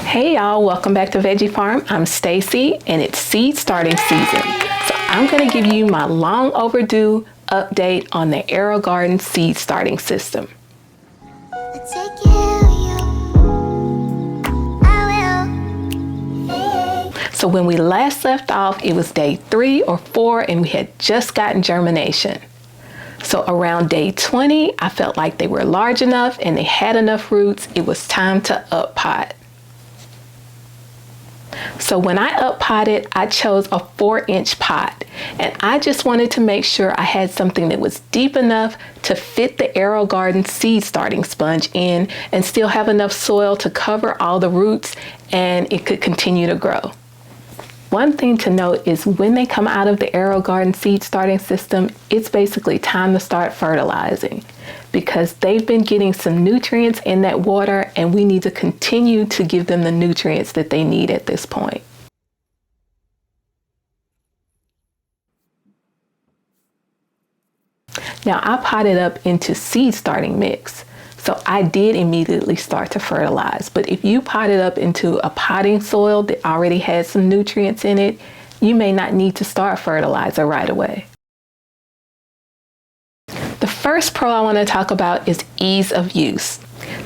Hey y'all, welcome back to Veggie Farm. I'm Stacy and it's seed starting season. So I'm going to give you my long overdue update on the AeroGarden seed starting system. So when we last left off, it was day 3 or 4 and we had just gotten germination. So around day 20, I felt like they were large enough and they had enough roots. It was time to up pot. So when I up potted, I chose a 4-inch pot, and I just wanted to make sure I had something that was deep enough to fit the AeroGarden seed starting sponge in and still have enough soil to cover all the roots and it could continue to grow. One thing to note is when they come out of the AeroGarden seed starting system, it's basically time to start fertilizing because they've been getting some nutrients in that water and we need to continue to give them the nutrients that they need at this point. Now I potted up into seed starting mix. So I did immediately start to fertilize, but if you pot it up into a potting soil that already has some nutrients in it, you may not need to start fertilizer right away. The first pro I want to talk about is ease of use.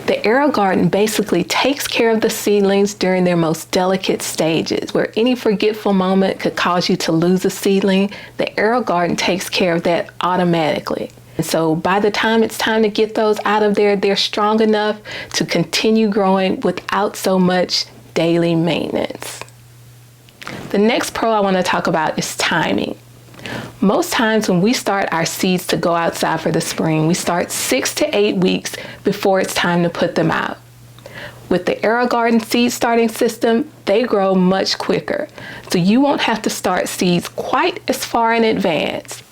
The AeroGarden basically takes care of the seedlings during their most delicate stages, where any forgetful moment could cause you to lose a seedling. The AeroGarden takes care of that automatically. So by the time it's time to get those out of there, they're strong enough to continue growing without so much daily maintenance. The next pro I want to talk about is timing. Most times when we start our seeds to go outside for the spring, we start 6 to 8 weeks before it's time to put them out. With the AeroGarden seed starting system, they grow much quicker, so you won't have to start seeds quite as far in advance.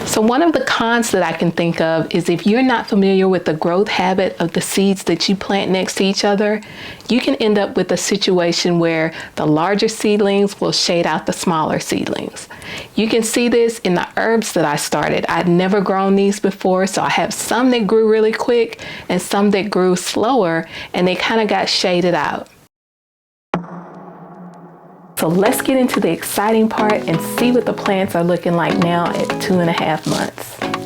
So one of the cons that I can think of is if you're not familiar with the growth habit of the seeds that you plant next to each other, you can end up with a situation where the larger seedlings will shade out the smaller seedlings. You can see this in the herbs that I started. I'd never grown these before, so I have some that grew really quick and some that grew slower, and they kind of got shaded out. So let's get into the exciting part and see what the plants are looking like now at 2.5 months.